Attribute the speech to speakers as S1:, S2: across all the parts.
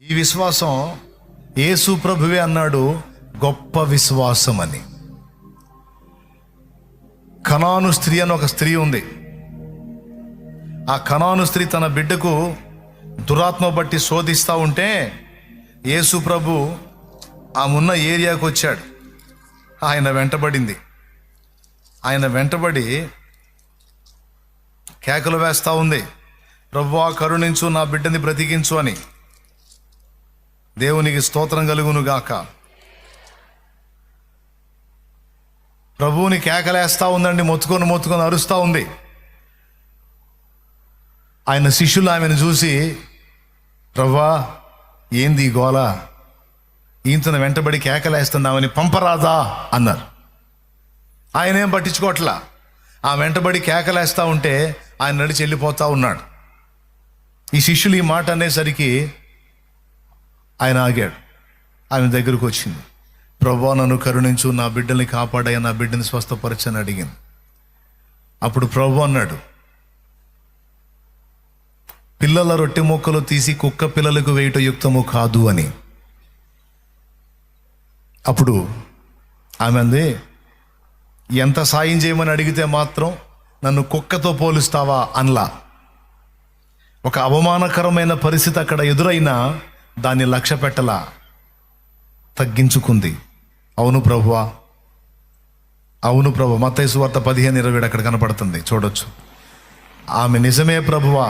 S1: ఈ విశ్వాసం యేసు ప్రభువే అన్నాడు, గొప్ప విశ్వాసం అని. కనాను స్త్రీ అని ఒక స్త్రీ ఉంది. ఆ కనాను స్త్రీ తన బిడ్డకు దురాత్మ బట్టి శోధిస్తూ ఉంటే యేసు ప్రభు ఆమె ఉన్న ఏరియాకు వచ్చాడు. ఆయన వెంటబడింది. ఆయన వెంటబడి కేకలు వేస్తూ ఉంది, ప్రభువా కరుణించు, నా బిడ్డని బ్రతికించు అని. దేవునికి స్తోత్రం కలుగును గాక. ప్రభువుని కేకలేస్తూ ఉందండి, మొత్తుకొని అరుస్తూ ఉంది. ఆయన శిష్యులు ఆమెను చూసి, ప్రభువా ఏంది గోల, ఈంతను వెంటబడి కేకలేస్తున్నామని పంపరాదా అన్నారు. ఆయన ఏం పట్టించుకోవట్లా. ఆ వెంటబడి కేకలేస్తూ ఉంటే ఆయన నడిచి వెళ్ళిపోతూ ఉన్నాడు. ఈ శిష్యులు ఈ మాట అనేసరికి ఆయన ఆగాడు. ఆమె దగ్గరకు వచ్చింది, ప్రభువా నన్ను కరుణించు, నా బిడ్డల్ని కాపాడాయ, నా బిడ్డని స్వస్థపరచని అడిగింది. అప్పుడు ప్రభు అన్నాడు, పిల్లల రొట్టె ముక్కలు తీసి కుక్క పిల్లలకు వేయటం యుక్తము కాదు అని. అప్పుడు ఆమె అంది, ఎంత సాయం చేయమని అడిగితే మాత్రం నన్ను కుక్కతో పోలుస్తావా అనలా. ఒక అవమానకరమైన పరిస్థితి అక్కడ ఎదురైనా దాన్ని లక్ష్య పెట్టలా, తగ్గించుకుంది. అవును ప్రభువా, అవును ప్రభు. మత్తయి సువార్త 15:20 అక్కడ కనపడుతుంది, చూడొచ్చు. ఆమె నిజమే ప్రభువా,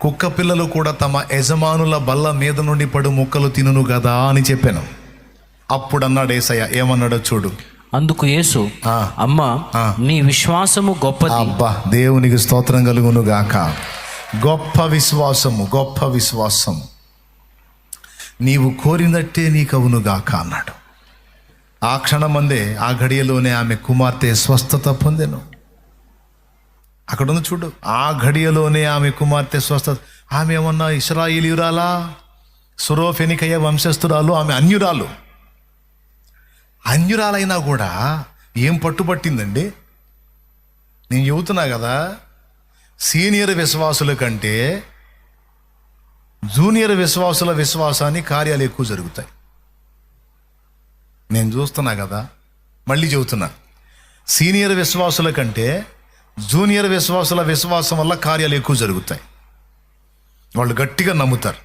S1: కుక్క పిల్లలు కూడా తమ యజమానుల బల్ల మీద నుండి పడు ముక్కలు తినును కదా అని చెప్పాను. అప్పుడు అన్నాడు యేసయ్య, ఏమన్నాడో చూడు.
S2: అందుకు యేసు, అమ్మా నీ విశ్వాసము గొప్పది.
S1: అబ్బా, దేవునికి స్తోత్రం కలుగును గాక. గొప్ప విశ్వాసము, గొప్ప విశ్వాసం. నీవు కోరినట్టే నీకవును గాక అన్నాడు. ఆ క్షణమందే, ఆ ఘడియలోనే ఆమె కుమార్తె స్వస్థత పొందెను. అక్కడ ఉంది చూడు, ఆ ఘడియలోనే ఆమె కుమార్తె స్వస్థత. ఆమె ఏమన్నా ఇశ్రాయేలీయురాలా, సురోఫెనికయ్య వంశస్థురాలు, ఆమె అన్యురాలు. అన్యురాలైనా కూడా ఏం పట్టుబట్టిందండి. నేను చెబుతున్నా కదా, సీనియర్ విశ్వాసుల కంటే జూనియర్ విశ్వాసుల విశ్వాసాన్ని కార్యాలు ఎక్కువ జరుగుతాయి. నేను చూస్తున్నా కదా, మళ్ళీ చెబుతున్నా, సీనియర్ విశ్వాసుల కంటే జూనియర్ విశ్వాసుల విశ్వాసం వల్ల కార్యాలు ఎక్కువ జరుగుతాయి. వాళ్ళు గట్టిగా నమ్ముతారు.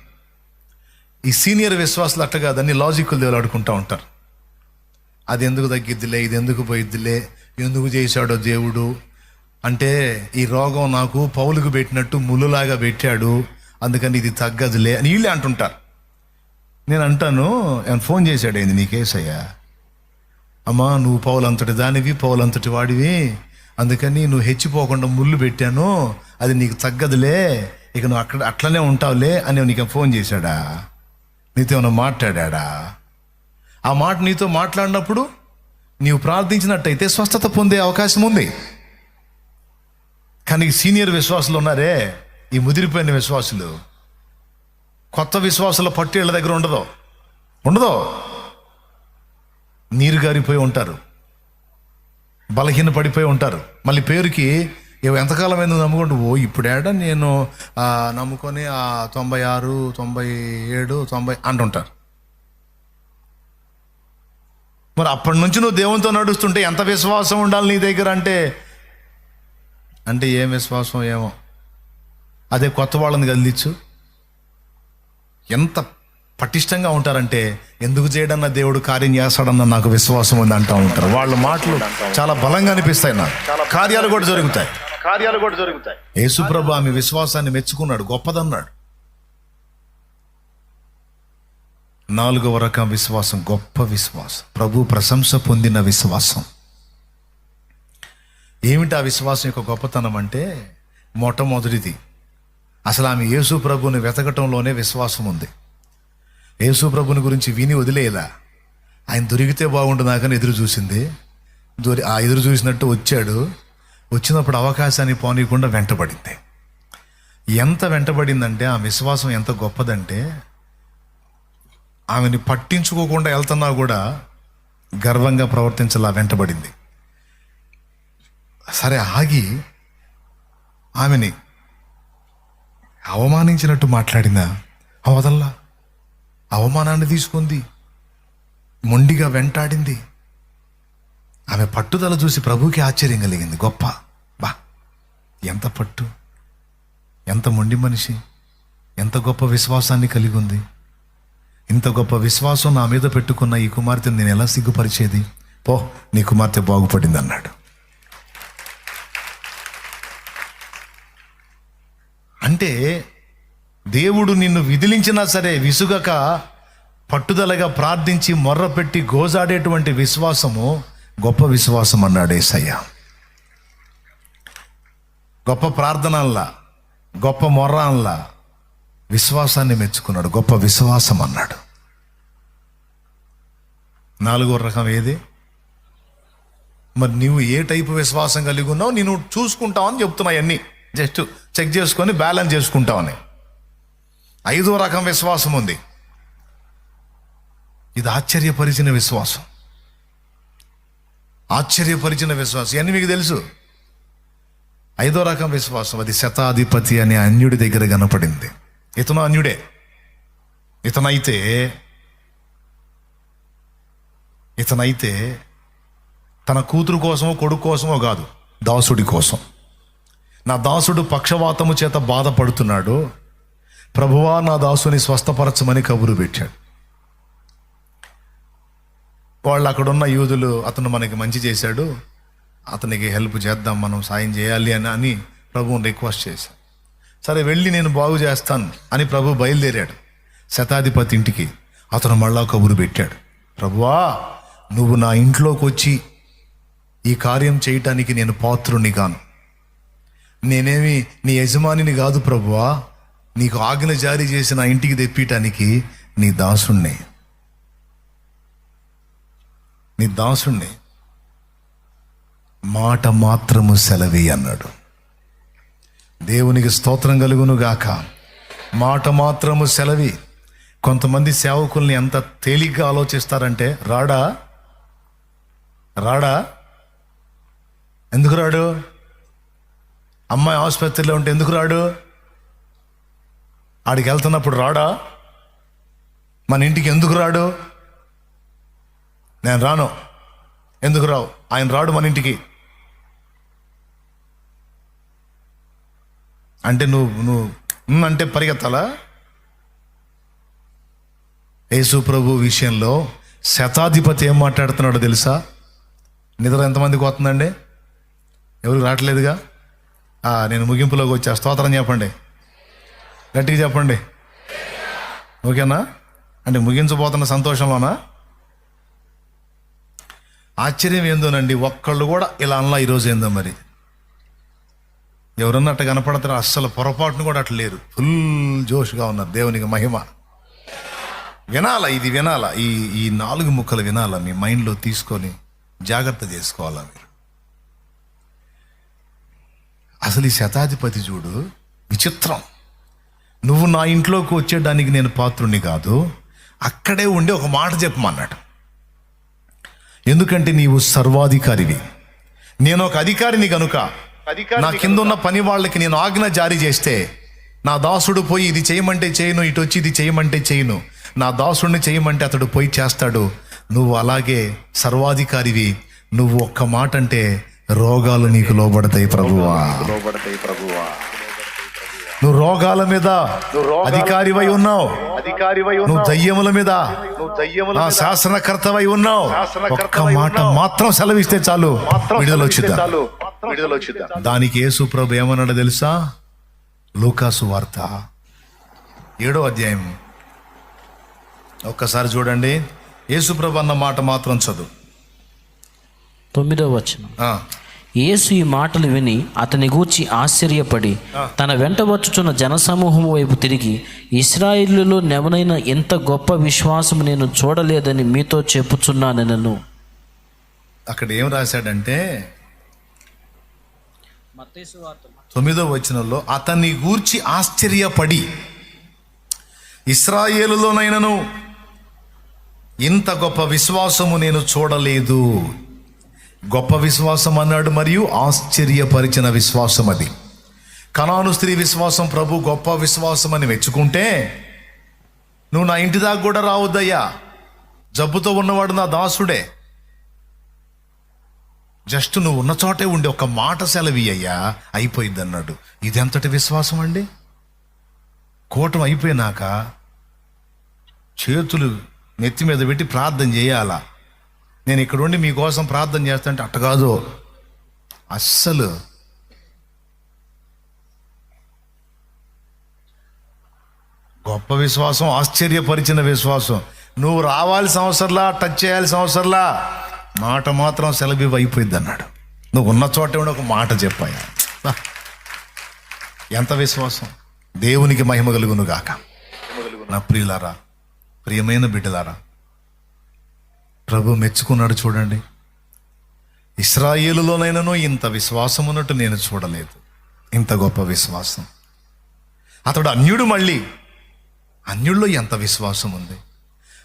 S1: ఈ సీనియర్ విశ్వాసులు అట్ట కాదని లాజికల్ దేవులాడుకుంటూ ఉంటారు. అది ఎందుకు తగ్గిద్దిలే, ఇది ఎందుకు పోయిద్దిలే, ఎందుకు చేశాడో దేవుడు, అంటే ఈ రోగం నాకు పౌలుకు పెట్టినట్టు ముళ్ళులాగా పెట్టాడు, అందుకని ఇది తగ్గదులే అని వీళ్ళే అంటుంటారు. నేను అంటాను, ఆయన ఫోన్ చేశాడు, ఏంది నీకేసయ్యా, అమ్మా నువ్వు పౌలంతటి దానివి, పౌలంతటి వాడివి, అందుకని నువ్వు హెచ్చిపోకుండా ముళ్ళు పెట్టాను, అది నీకు తగ్గదులే, ఇక నువ్వు అక్కడ అట్లనే ఉంటావులే అని నీకు ఫోన్ చేశాడా? నీతో ఏమైనా మాట్లాడా? ఆ మాట నీతో మాట్లాడినప్పుడు నీవు ప్రార్థించినట్టయితే స్వస్థత పొందే అవకాశం ఉంది. కానీ సీనియర్ విశ్వాసులు ఉన్నారే, ఈ ముదిరిపోయిన విశ్వాసులు, కొత్త విశ్వాసుల పట్టు ఇళ్ళ దగ్గర ఉండదో, నీరు గారిపోయి ఉంటారు, బలహీన పడిపోయి ఉంటారు. మళ్ళీ పేరుకి ఎంతకాలం అయిందో నమ్ముకుంటూ, ఇప్పుడేడా నేను నమ్ముకొని 96, 97, 90 అంటుంటారు. మరి అప్పటి నుంచి నువ్వు దేవునితో నడుస్తుంటే ఎంత విశ్వాసం ఉండాలి నీ దగ్గర అంటే ఏం విశ్వాసం ఏమో. అదే కొత్త వాళ్ళని కదిలిచ్చు, ఎంత పటిష్టంగా ఉంటారంటే, ఎందుకు చేయడన్నా దేవుడు కార్యం చేస్తాడన్న నాకు విశ్వాసం ఉంది అంటూ ఉంటారు. వాళ్ళ మాటలు చాలా బలంగా అనిపిస్తాయి, నాకు కార్యాలు కూడా జరుగుతాయి. యేసు ప్రభు ఆమె విశ్వాసాన్ని మెచ్చుకున్నాడు, గొప్పదన్నాడు. 4వ రకం విశ్వాసం, గొప్ప విశ్వాసం, ప్రభు ప్రశంస పొందిన విశ్వాసం. ఏమిటి ఆ విశ్వాసం యొక్క గొప్పతనం అంటే, మొట్టమొదటిది అసలు ఆమె యేసు ప్రభుని వెతకటంలోనే విశ్వాసం ఉంది. యేసు ప్రభుని గురించి విని వదిలేలా, ఆయన దొరికితే బాగుండు నాకని ఎదురు చూసింది. ఆ ఎదురు చూసినట్టు వచ్చాడు. వచ్చినప్పుడు అవకాశాన్ని పోనీయకుండా వెంటబడింది. ఎంత వెంటబడిందంటే, ఆ విశ్వాసం ఎంత గొప్పదంటే, ఆమెని పట్టించుకోకుండా వెళ్తున్నా కూడా గర్వంగా ప్రవర్తించలా వెంటబడింది. సరే ఆగి ఆమెని అవమానించినట్టు మాట్లాడిందా? వదల్లా. అవమానాన్ని తీసుకుంది, మొండిగా వెంటాడింది. ఆమె పట్టుదల చూసి ప్రభువుకి ఆశ్చర్యం కలిగింది. గొప్ప, బా, ఎంత పట్టు, ఎంత మొండి మనిషి, ఎంత గొప్ప విశ్వాసాన్ని కలిగి ఉంది. ఇంత గొప్ప విశ్వాసం నా మీద పెట్టుకున్న ఈ కుమార్తెను నేను ఎలా సిగ్గుపరిచేది? పో, నీ కుమార్తె బాగుపడింది అన్నాడు. అంటే దేవుడు నిన్ను విదిలించినా సరే విసుగక పట్టుదలగా ప్రార్థించి మొర్రపెట్టి గోజాడేటువంటి విశ్వాసము గొప్ప విశ్వాసం అన్నాడు యేసయ్య. గొప్ప ప్రార్థనల్లా, గొప్ప మొర్ర అల్లా విశ్వాసాన్ని మెచ్చుకున్నాడు. గొప్ప విశ్వాసం అన్నాడు. 4వ రకం ఏది? మరి నువ్వు ఏ టైపు విశ్వాసం కలిగి ఉన్నావు నేను చూసుకుంటావని చెప్తున్నావు. అన్నీ జస్ట్ చెక్ చేసుకొని బ్యాలెన్స్ చేసుకుంటావని. 5వ రకం విశ్వాసం ఉంది. ఇది ఆశ్చర్యపరిచిన విశ్వాసం. ఆశ్చర్యపరిచిన విశ్వాసం ఇవన్నీ మీకు తెలుసు. 5వ రకం విశ్వాసం, అది శతాధిపతి అనే అన్యుడి దగ్గర కనపడింది. ఇతను అన్యుడే. ఇతనైతే తన కూతురు కోసమో కొడుకు కోసమో కాదు, దాసుడి కోసం. నా దాసుడు పక్షవాతము చేత బాధపడుతున్నాడు, ప్రభువా నా దాసుని స్వస్థపరచమని కబురు పెట్టాడు. వాళ్ళు అక్కడున్న యూదులు, అతను మనకి మంచి చేశాడు, అతనికి హెల్ప్ చేద్దాం, మనం సాయం చేయాలి అని ప్రభువుని రిక్వెస్ట్ చేశాను. సరే వెళ్ళి నేను బాగు చేస్తాను అని ప్రభు బయలుదేరాడు శతాధిపతి ఇంటికి. అతను మళ్ళా కబురు పెట్టాడు, ప్రభువా నువ్వు నా ఇంట్లోకి వచ్చి ఈ కార్యం చేయటానికి నేను పాత్రుని కాను. నేనేమి నీ యజమానిని కాదు ప్రభువా, నీకు ఆజ్ఞ జారీ చేసి నా ఇంటికి తెప్పియటానికి నీ దాసుణ్ణి. మాట మాత్రము సెలవి అన్నాడు. దేవునికి స్తోత్రం కలుగును గాక. మాట మాత్రము సెలవి. కొంతమంది సేవకుల్ని ఎంత తేలిగ్గా ఆలోచిస్తారంటే, రాడా ఎందుకు రాడు? అమ్మాయి ఆసుపత్రిలో ఉంటే ఎందుకు రాడు? ఆడికి వెళ్తున్నప్పుడు రాడా? మన ఇంటికి ఎందుకు రాడు? నేను రాను. ఎందుకు రావు? ఆయన రాడు మన ఇంటికి అంటే నువ్వు అంటే పరిగెత్తాలా? యేసు ప్రభు విషయంలో శతాధిపతి ఏం మాట్లాడుతున్నాడో తెలుసా? నిద్ర ఎంతమందికి వస్తుందండి? ఎవరికి రావట్లేదుగా. నేను ముగింపులోకి వచ్చా. స్తోత్రం చెప్పండి, గట్టిగా చెప్పండి. ఓకేనా? అంటే ముగించబోతున్న సంతోషంలోనా? ఆశ్చర్యం ఏందోనండి, ఒక్కళ్ళు కూడా ఇలా అనలా ఈరోజు. ఏందో మరి ఎవరన్నా అట్ట కనపడతారో అస్సలు పొరపాటును కూడా అట్లా లేరు. ఫుల్ జోష్గా ఉన్నారు. దేవునికి మహిమ. వినాలా, ఇది వినాలా, ఈ 4 ముక్కలు వినాలా, మీ మైండ్లో తీసుకొని జాగ్రత్త చేసుకోవాలా మీరు. అసలు ఈ శతాధిపతి చూడు, విచిత్రం. నువ్వు నా ఇంట్లోకి వచ్చేయడానికి నేను పాత్రుని కాదు, అక్కడే ఉండి ఒక మాట చెప్పమన్నాడు. ఎందుకంటే నీవు సర్వాధికారివి, నేను ఒక అధికారిని కనుక నా కింద ఉన్న పని వాళ్ళకి నేను ఆజ్ఞ జారీ చేస్తే, నా దాసుడు పోయి ఇది చేయమంటే చేయను, ఇటు వచ్చి ఇది చేయమంటే చేయను, నా దాసుడిని చేయమంటే అతడు పోయి చేస్తాడు. నువ్వు అలాగే సర్వాధికారివి. నువ్వు ఒక్క మాట అంటే రోగాలు నీకు లోబడతాయి ప్రభువా. నువ్వు రోగాల మీద అధికారివై ఉన్నావు, నువ్వు దయ్యముల మీద శాసనకర్తవై ఉన్నావు. ఒక్క మాట మాత్రం సెలవిస్తే చాలు, విడుదల వచ్చిద్దాం. దానికి యేసు ప్రభు ఏమన్నాడో తెలుసా? లూకాసు వార్త 7వ అధ్యాయం ఒక్కసారి చూడండి. యేసు ప్రభు అన్న మాట మాత్రం చదువు.
S2: 9వ వచనం. యేసు ఈ మాటలు విని అతని గూర్చి ఆశ్చర్యపడి తన వెంట వచ్చుచున్న జనసమూహం వైపు తిరిగి, ఇశ్రాయేలులో నెవనైనా ఎంత గొప్ప విశ్వాసం నేను చూడలేదని మీతో చెప్పుచున్నానెను.
S1: అక్కడ ఏం రాశాడంటే 9వ వచనంలో అతన్ని గూర్చి ఆశ్చర్యపడి, ఇశ్రాయేలులోనైనను ఇంత గొప్ప విశ్వాసము నేను చూడలేదు. గొప్ప విశ్వాసం అన్నాడు, మరియు ఆశ్చర్యపరిచిన విశ్వాసం. అది కనాను స్త్రీ విశ్వాసం ప్రభు గొప్ప విశ్వాసం అని మెచ్చుకుంటే, నువ్వు నా ఇంటి దాకా కూడా రావద్దయ్యా, జబ్బుతో ఉన్నవాడు నా దాసుడే, జస్ట్ నువ్వు ఉన్న చోటే ఉండి ఒక మాట సెలవి అయ్యా, అయిపోయింది అన్నాడు. ఇది ఎంతటి విశ్వాసం అండి! కూటం అయిపోయినాక చేతులు నెత్తి మీద పెట్టి ప్రార్థన చేయాలా? నేను ఇక్కడ ఉండి మీకోసం ప్రార్థన చేస్తాంటే అట్ట కాదు అస్సలు. గొప్ప విశ్వాసం, ఆశ్చర్యపరిచిన విశ్వాసం. నువ్వు రావాల్సిన అవసరంలా, టచ్ చేయాల్సిన అవసరంలా, మాట మాత్రం సెలవు అయిపోయింది అన్నాడు. నువ్వు ఉన్న చోట ఉండి ఒక మాట చెప్పాయా. ఎంత విశ్వాసం! దేవునికి మహిమ కలుగును గాక. నా ప్రియులారా, ప్రియమైన బిడ్డలారా, ప్రభు మెచ్చుకున్నాడు. చూడండి, ఇశ్రాయేలులోనైనాను ఇంత విశ్వాసం ఉన్నట్టు నేను చూడలేదు. ఇంత గొప్ప విశ్వాసం. అతడు అన్యుడు, మళ్ళీ అన్యుల్లో ఎంత విశ్వాసం ఉంది!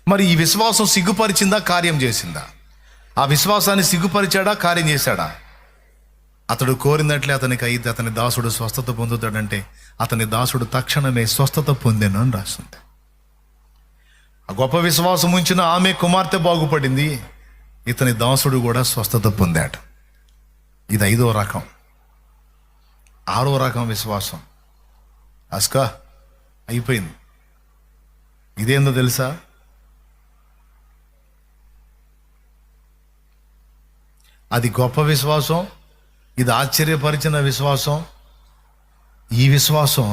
S1: మరి ఈ విశ్వాసం సిగ్గుపరిచిందా, కార్యం చేసిందా? ఆ విశ్వాసాన్ని సిగ్గుపరిచాడా, కార్యం చేశాడా? అతడు కోరినట్లే అతనికి అయితే అతని దాసుడు స్వస్థత పొందుతాడంటే అతని దాసుడు తక్షణమే స్వస్థత పొందాను అని రాస్తుంది. ఆ గొప్ప విశ్వాసం ఉంచిన ఆమె కుమార్తె బాగుపడింది, ఇతని దాసుడు కూడా స్వస్థత పొందాడు. ఇది 5వ రకం. 6వ రకం విశ్వాసం. అస్కా అయిపోయింది. ఇదేందో తెలుసా? అది గొప్ప విశ్వాసం, ఇది ఆశ్చర్యపరిచిన విశ్వాసం. ఈ విశ్వాసం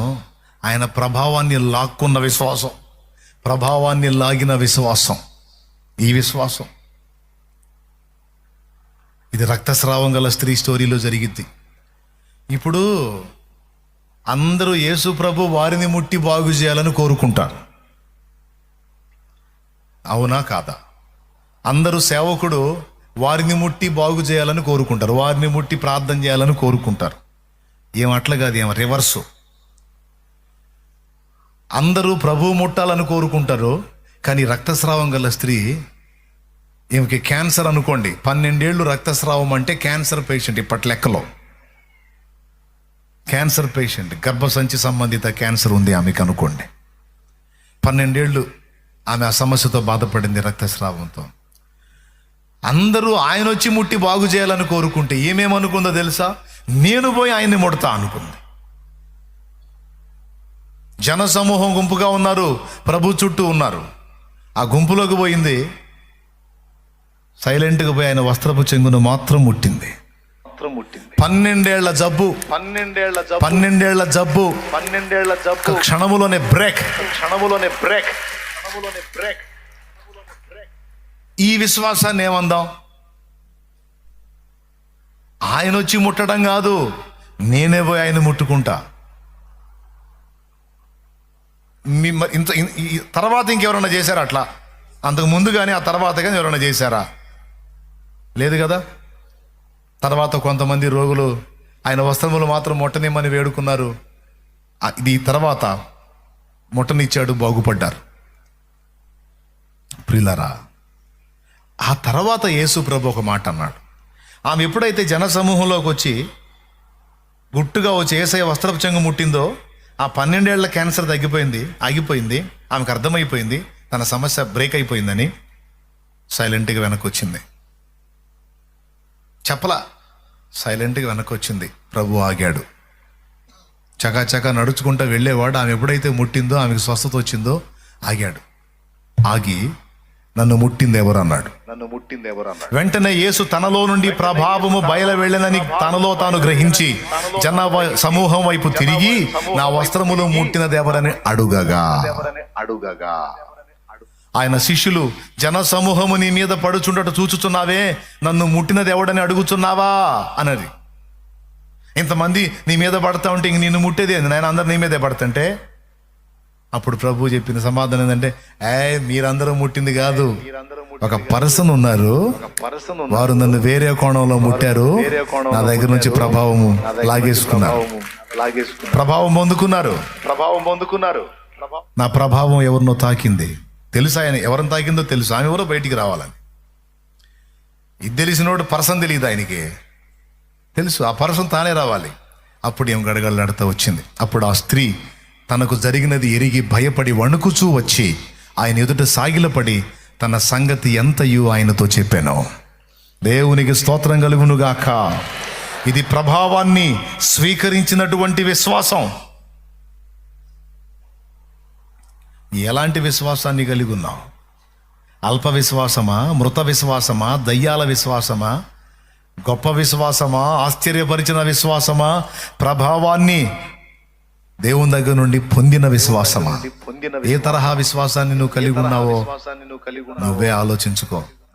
S1: ఆయన ప్రభావాన్ని లాక్కున్న విశ్వాసం, ప్రభావాన్ని లాగిన విశ్వాసం. ఈ విశ్వాసం ఇది రక్తస్రావం గల స్త్రీ స్టోరీలో జరిగింది. ఇప్పుడు అందరూ యేసు ప్రభు వారిని ముట్టి బాగు చేయాలని కోరుకుంటారు. అవునా కాదా? అందరూ సేవకుడు వారిని ముట్టి బాగు చేయాలని కోరుకుంటారు, వారిని ముట్టి ప్రార్థన చేయాలని కోరుకుంటారు. ఏం అట్లా కాదు, ఏం రివర్సు. అందరూ ప్రభువు ముట్టాలని కోరుకుంటారు, కానీ రక్తస్రావం గల స్త్రీ, ఈమెకి క్యాన్సర్ అనుకోండి, 12 ఏళ్ళు రక్తస్రావం అంటే క్యాన్సర్ పేషెంట్. ఇప్పటి లెక్కలో క్యాన్సర్ పేషెంట్, గర్భసంచి సంబంధిత క్యాన్సర్ ఉంది ఆమెకు అనుకోండి. 12 ఏళ్ళు ఆమె ఆ సమస్యతో బాధపడింది, రక్తస్రావంతో. అందరూ ఆయన వచ్చి ముట్టి బాగు చేయాలని కోరుకుంటే ఏమేమనుకుందో తెలుసా? నేను పోయి ఆయన్ని ముడతా అనుకుంది. జన సమూహం గుంపుగా ఉన్నారు, ప్రభు చుట్టూ ఉన్నారు. ఆ గుంపులోకి పోయింది, సైలెంట్గా పోయి ఆయన వస్త్రపు చెంగును మాత్రం ముట్టింది. 12 ఏళ్ల జబ్బు, 12 ఏళ్ల జబ్బు క్షణములోనే బ్రేక్. ఈ విశ్వాసాన్ని ఏమందాం? ఆయన వచ్చి ముట్టడం కాదు, నేనే పోయి ఆయన ముట్టుకుంటా. తర్వాత ఇంకెవరన్నా చేశారా అట్లా? అంతకు ముందు కానీ ఆ తర్వాత కానీ ఎవరైనా చేశారా? లేదు కదా. తర్వాత కొంతమంది రోగులు ఆయన వస్త్రములు మాత్రం ముట్టనిమ్మని వేడుకున్నారు. ఇది తర్వాత ముట్టనిచ్చాడు, బాగుపడ్డారు. ప్రియులారా, ఆ తర్వాత యేసు ప్రభు ఒక మాట అన్నాడు. ఆమె ఎప్పుడైతే జన సమూహంలోకి వచ్చి గుట్టుగా వచ్చి యేసయ్య వస్త్రపు చెంగు ముట్టిందో, ఆ 12 ఏళ్ల క్యాన్సర్ ఆగిపోయింది. ఆమెకు అర్థమైపోయింది తన సమస్య బ్రేక్ అయిపోయిందని. సైలెంట్గా వెనక్కి వచ్చింది, చెప్పలా, సైలెంట్గా వెనక్కి వచ్చింది. ప్రభు ఆగాడు. చకాచకా నడుచుకుంటూ వెళ్ళేవాడు. ఆమె ఎప్పుడైతే ముట్టిందో, ఆమెకు స్వస్థత వచ్చిందో ఆగాడు. ఆగి నన్ను ముట్టింది ఎవరు అన్నాడు. వెంటనే యేసు తనలో నుండి ప్రభావము బయలు వెళ్ళనని తనలో తాను గ్రహించి జన సమూహం వైపు తిరిగి నా వస్త్రములు ముట్టినది ఎవరని అడుగగా ఆయన శిష్యులు, జన సమూహము నీ మీద పడుచుండట చూచుచున్నావే, నన్ను ముట్టినది ఎవడని అడుగుచున్నావా అన్నది. ఇంతమంది నీ మీద పడతా ఉంటే ఇంక నిన్ను ముట్టేది ఏంది నాయన, అందరు నీ మీదే పడుతుంటే. అప్పుడు ప్రభు చెప్పిన సమాధానం ఏంటంటే, మీరందరూ ముట్టింది కాదు, ఒక పర్సన్ ఉన్నారు, వారు నన్ను వేరే కోణంలో ముట్టారు, నా దగ్గర నుంచి ప్రభావము లాగేసుకున్నారు, ప్రభావం పొందుకున్నారు. నా ప్రభావం ఎవరినో తాకింది తెలుసు. ఆయన ఎవరిని తాకిందో తెలుసు, ఆమె ఎవరో బయటికి రావాలని. ఇది తెలిసినోడు పర్సన్ తెలియదు, ఆయనకి తెలుసు ఆ పర్సన్ తానే రావాలి. అప్పుడు ఏం గడగడలాడుతూ వచ్చింది. అప్పుడు ఆ స్త్రీ తనకు జరిగినది ఎరిగి భయపడి వణుకుచూ వచ్చి ఆయన ఎదుట సాగిలపడి తన సంగతి ఎంతయు ఆయనతో చెప్పాను. దేవునికి స్తోత్రం కలుగునుగాక. ఇది ప్రభావాన్ని స్వీకరించినటువంటి విశ్వాసం. ఎలాంటి విశ్వాసాన్ని కలిగి ఉన్నావు? అల్ప విశ్వాసమా, మృత విశ్వాసమా, దయ్యాల విశ్వాసమా, గొప్ప విశ్వాసమా, ఆశ్చర్యపరిచిన విశ్వాసమా, ప్రభావాన్ని దేవుని దగ్గర నుండి పొందిన విశ్వాసమా? ఏ తరహా విశ్వాసాన్ని నువ్వు కలిగి ఉన్నావో నువ్వే ఆలోచించుకో.